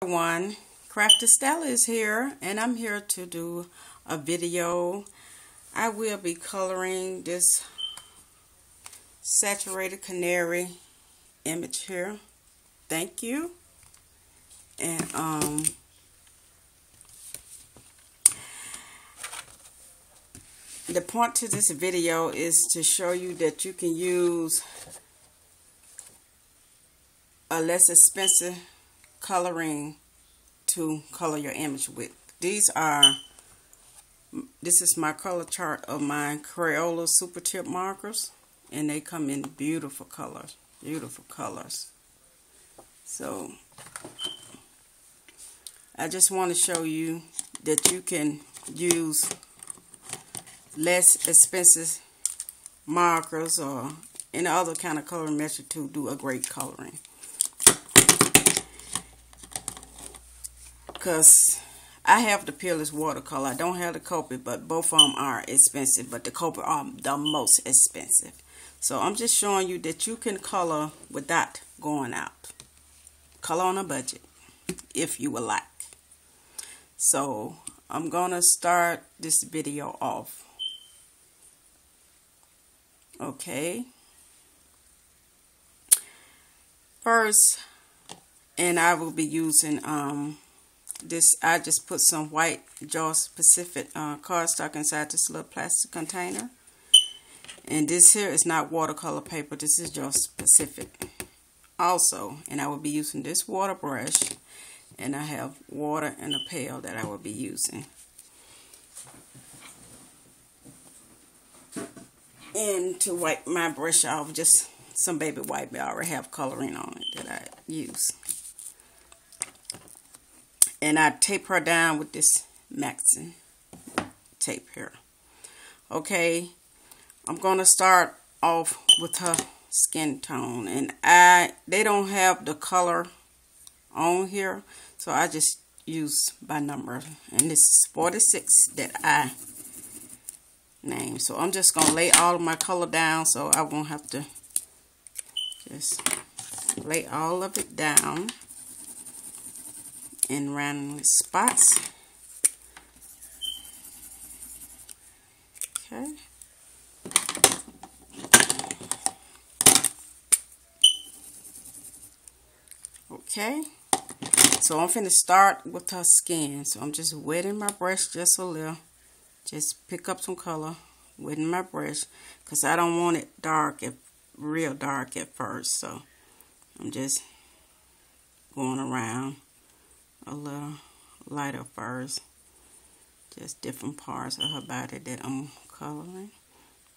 Everyone, Crafty Stella is here, and I'm here to do a video. I will be coloring this saturated canary image here. Thank you. And the point to this video is to show you that you can use a less expensive coloring to color your image with. This is my color chart of my Crayola Supertip markers, and they come in beautiful colors. So I just want to show you that you can use less expensive markers or any other kind of coloring method to do a great coloring. Because I have the Peerless Watercolor. I don't have the Copic, but both of them are expensive. But the Copic are the most expensive. So I'm just showing you that you can color without going out. Color on a budget, if you would like. So I'm going to start this video off. Okay. First, and I will be using this. I just put some white Georgia Pacific cardstock inside this little plastic container. And this here is not watercolor paper. This is Georgia Pacific also. And I will be using this water brush. And I have water in a pail that I will be using. And to wipe my brush off, just some baby wipe. I already have coloring on it that I use. And I tape her down with this Maxine tape here. Okay, I'm going to start off with her skin tone. And they don't have the color on here, so I just use by number. And this is 46 that I named. So I'm just going to lay all of my color down so I won't have to just lay all of it down in random spots. Okay. Okay. So I'm finna start with her skin. So I'm just wetting my brush just a little. Just pick up some color, wetting my brush, because I don't want it dark, real dark at first. So I'm just going around a little lighter first. Just different parts of her body that I'm coloring.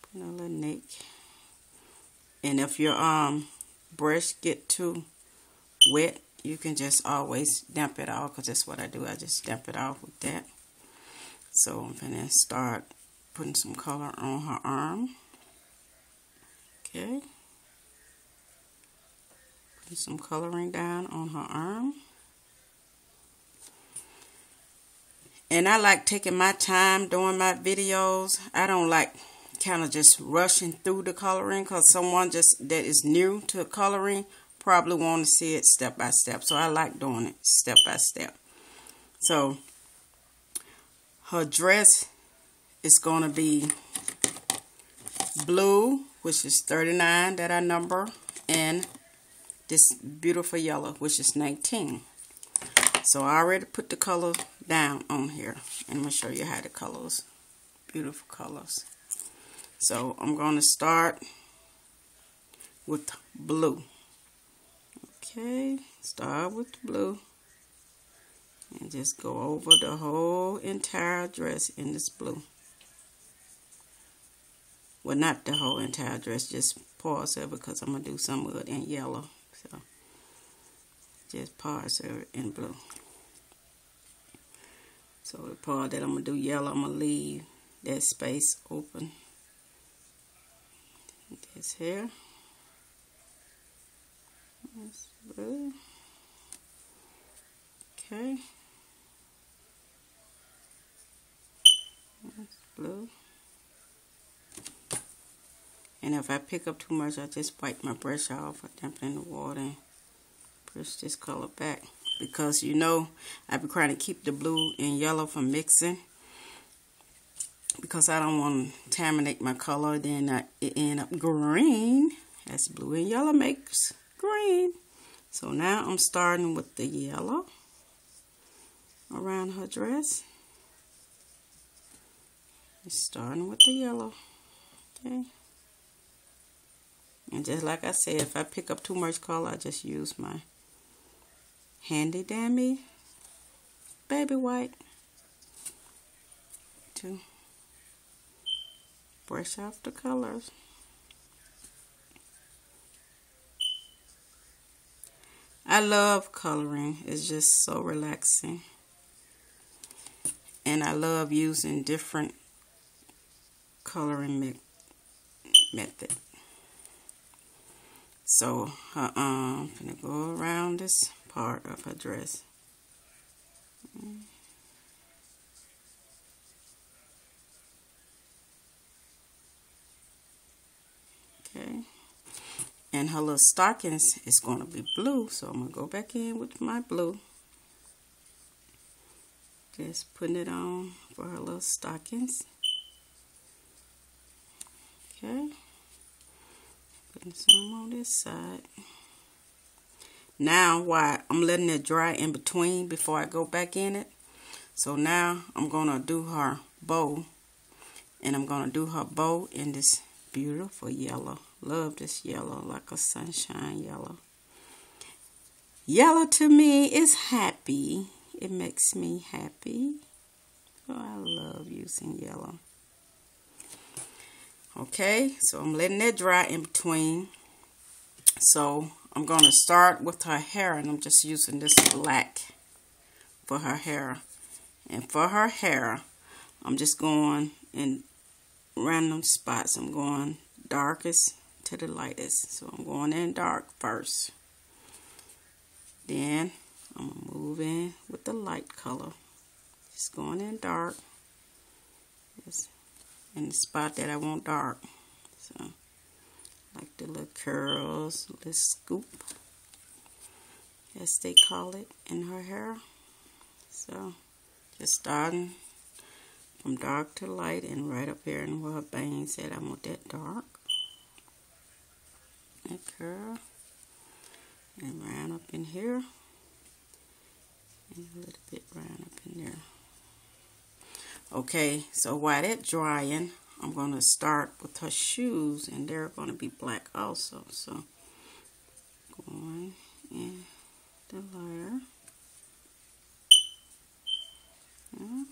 Put a little neck. And if your brush get too wet, you can just always damp it off, because that's what I do. I just damp it off with that. So I'm going to start putting some color on her arm. Okay. Putting some coloring down on her arm. And I like taking my time doing my videos. I don't like kind of just rushing through the coloring, because someone just that is new to coloring probably want to see it step by step. So I like doing it step by step. So her dress is going to be blue, which is 39 that I number, and this beautiful yellow, which is 19. So I already put the color down on here. And I'm going to show you how the colors, beautiful colors. So I'm going to start with blue. Okay, start with the blue. And just go over the whole entire dress in this blue. Well, not the whole entire dress, just parts of it, because I'm going to do some of it in yellow. So just parts of it in blue. So the part that I'm going to do yellow, I'm going to leave that space open. This here. This blue. Okay. That's blue. And if I pick up too much, I just wipe my brush off. I dump it in the water and push this color back. because you know I've been trying to keep the blue and yellow from mixing, because I don't want to contaminate my color, then it end up green. As blue and yellow makes green. So now I'm starting with the yellow around her dress. Starting with the yellow. Okay. And just like I said, if I pick up too much color, I just use my handy dandy baby white to brush off the colors. I love coloring. It's just so relaxing. And I love using different coloring method. So I'm gonna go around this part of her dress. Okay. And her little stockings is going to be blue, so I'm going to go back in with my blue. Just putting it on for her little stockings. Okay. Putting some on this side. Now, why I'm letting it dry in between before I go back in it. So now I'm going to do her bow. And I'm going to do her bow in this beautiful yellow. Love this yellow, like a sunshine yellow. Yellow to me is happy. It makes me happy. So I love using yellow. Okay, so I'm letting that dry in between. So I'm going to start with her hair, and I'm just using this black for her hair. And for her hair, I'm just going in random spots. I'm going darkest to the lightest. So I'm going in dark first. Then I'm going to move in with the light color. Just going in dark. Just in the spot that I want dark. So, like the little curls, little scoop, as they call it in her hair. So, just starting from dark to light, and right up here in where her bangs at, I want that dark. That curl. And round up in here. And a little bit round up in there. Okay, so while that's drying, I'm going to start with her shoes, and they're going to be black also. So, going in the layer. Yeah.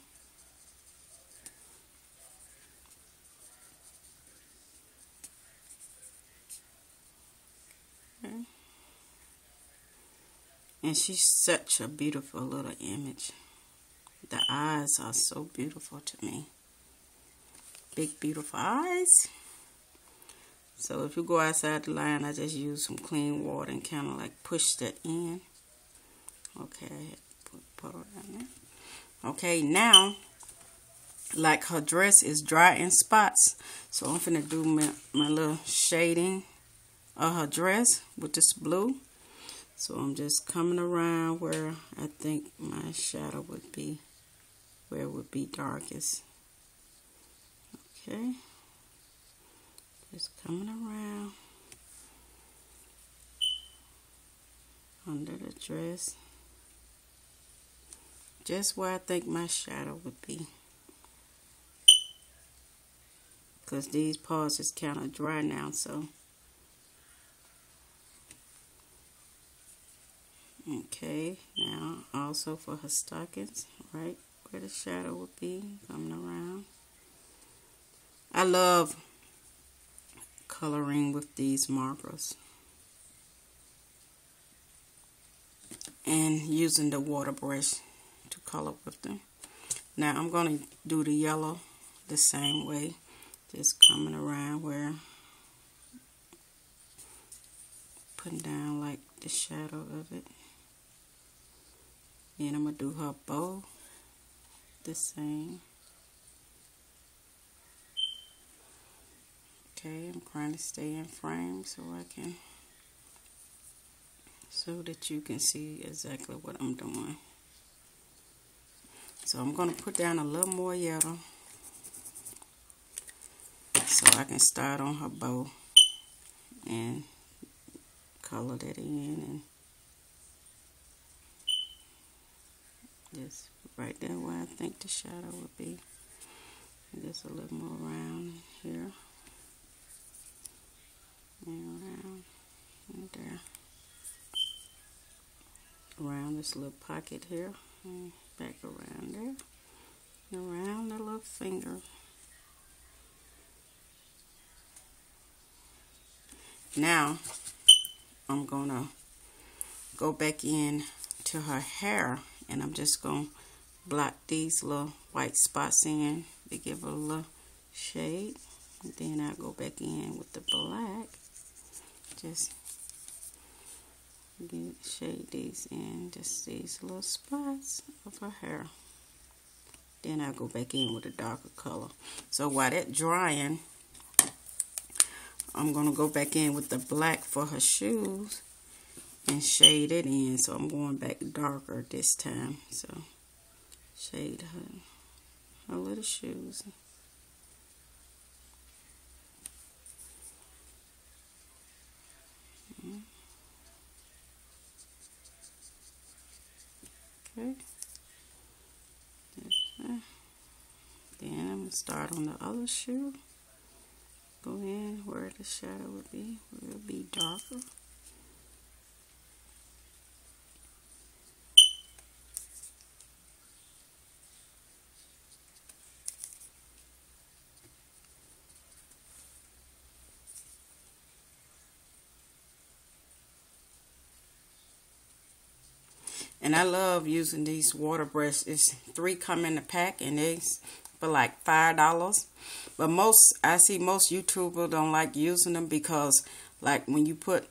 Okay. And she's such a beautiful little image. The eyes are so beautiful to me. Big, beautiful eyes. So if you go outside the line, I just use some clean water and kind of like push that in. Okay, I had to put it down there. Okay, now, like her dress is dry in spots, so I'm finna do my little shading of her dress with this blue. So I'm just coming around where I think my shadow would be, where it would be darkest. Okay, just coming around under the dress, just where I think my shadow would be, because these parts is kind of dry now. So okay, now also for her stockings, right where the shadow would be, coming around. I love coloring with these markers and using the water brush to color with them. Now I'm going to do the yellow the same way, just coming around where, putting down like the shadow of it. Then I'm going to do her bow the same. Okay, I'm trying to stay in frame so I can so that you can see exactly what I'm doing. So I'm going to put down a little more yellow so I can start on her bow and color that in, and just right there where I think the shadow would be. Just a little more around here and around and there, around this little pocket here and back around there and around the little finger. Now I'm gonna go back in to her hair, and I'm just gonna block these little white spots in to give her a little shade. And then I'll go back in with the black, just shade these in, just these little spots of her hair. Then I'll go back in with a darker color. So while that's drying, I'm going to go back in with the black for her shoes and shade it in. So I'm going back darker this time. So shade her little shoes. Okay. Then I'm going to start on the other shoe. Go in where the shadow would be, where it would be darker. And I love using these water brushes. 3 come in the pack, and they for like $5. But I see most YouTubers don't like using them because, like, when you put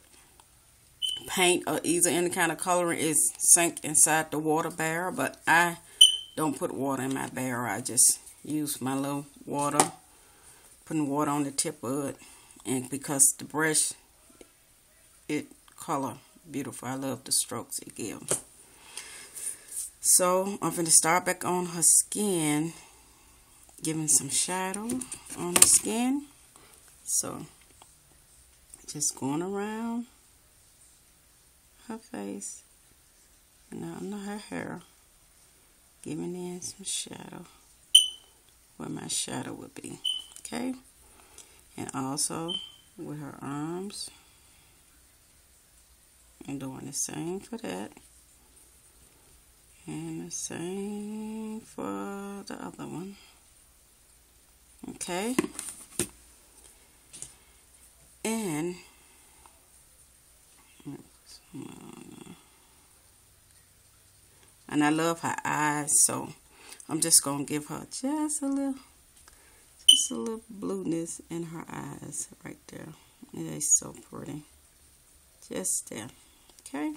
paint or either any kind of coloring, it's sink inside the water barrel. But I don't put water in my barrel. I just use my little water, putting water on the tip of it, and because the brush, it color beautiful. I love the strokes it gives. So I'm going to start back on her skin, giving some shadow on her skin. So just going around her face and under her hair, giving in some shadow where my shadow would be. Okay, and also with her arms, I'm doing the same for that. And the same for the other one. Okay. And I love her eyes, so I'm just gonna give her just a little blueness in her eyes right there. It is so pretty. Just there. Okay.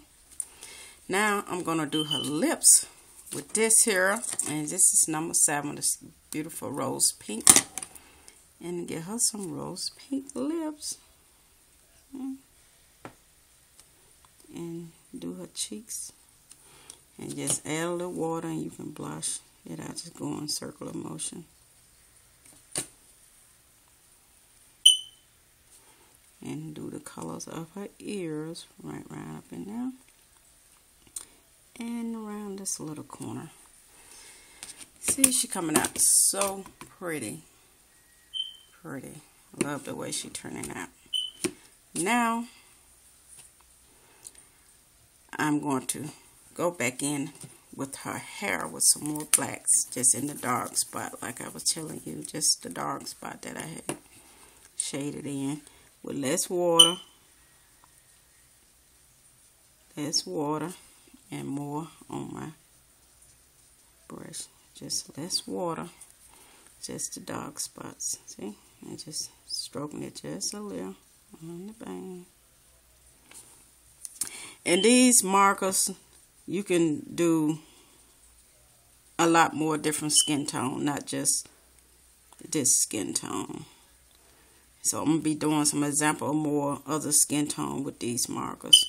Now I'm going to do her lips with this here, and this is number 7, this beautiful rose pink, and give her some rose pink lips, and do her cheeks, and just add a little water, and you can blush it out, just go in circular motion. And do the colors of her ears right up in there. And around this little corner. See, she coming out so pretty. Pretty. I love the way she turning out. Now, I'm going to go back in with her hair with some more blacks, just in the dark spot, like I was telling you, just the dark spot that I had shaded in with less water. Less water. And more on my brush. Just less water. Just the dark spots. See? And just stroking it just a little on the bang. And these markers, you can do a lot more different skin tone, not just this skin tone. So I'm going to be doing some example of more other skin tone with these markers.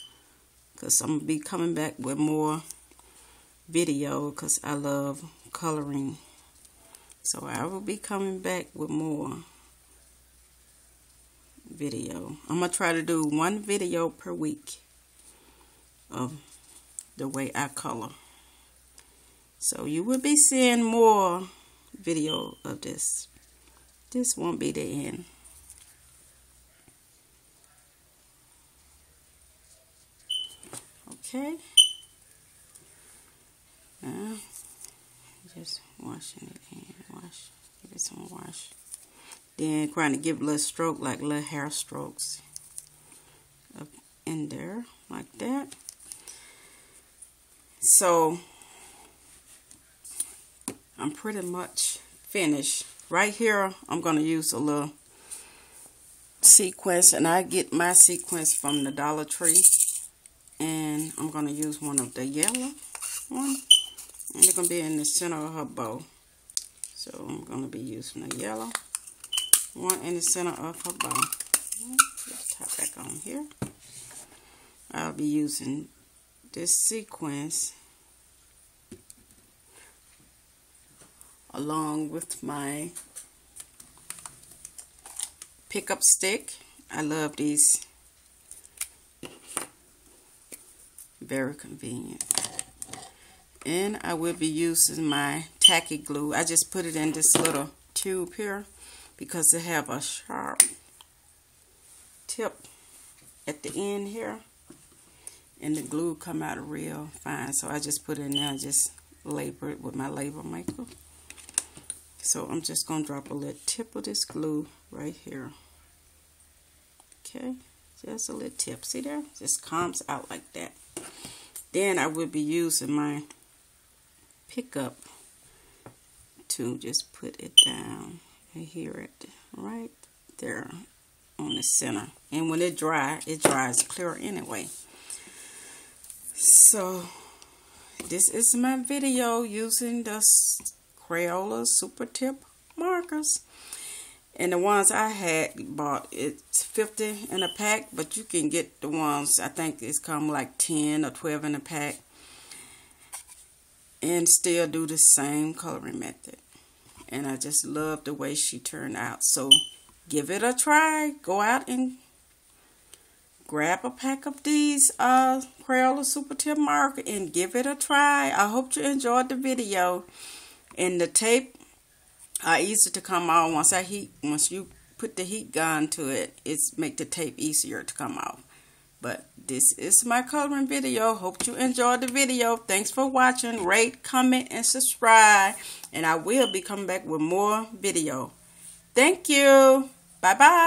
because I'm going to be coming back with more video because I love coloring. So I will be coming back with more video. I'm going to try to do one video per week of the way I color. So you will be seeing more video of this. This won't be the end. Okay. Now, just washing it in. Give it some wash. Then trying to give a little stroke, like little hair strokes up in there, like that. So, I'm pretty much finished. Right here, I'm going to use a little sequence, and I get my sequence from the Dollar Tree. And I'm going to use one of the yellow one. And it's going to be in the center of her bow. So I'm going to be using the yellow one in the center of her bow. Let's top back on here. I'll be using this sequence along with my pickup stick. I love these. Very convenient. And I will be using my tacky glue. I just put it in this little tube here because it have a sharp tip at the end here, and the glue come out real fine. So I just put it in there and just label it with my label maker. So I'm just going to drop a little tip of this glue right here. Okay, just a little tip. See there? Just comes out like that. Then I will be using my pickup to just put it down and here it right there on the center. And when it dries clear anyway. So this is my video using the Crayola Supertip markers. And the ones I had bought, it's 50 in a pack, but you can get the ones, I think it's come like 10 or 12 in a pack, and still do the same coloring method. And I just love the way she turned out. So give it a try. Go out and grab a pack of these Crayola Supertip marker and give it a try. I hope you enjoyed the video. And the tape are easy to come off. Once you put the heat gun to it, it's make the tape easier to come off. But this is my coloring video. Hope you enjoyed the video. Thanks for watching. Rate, comment, and subscribe. And I will be coming back with more video. Thank you. Bye-bye.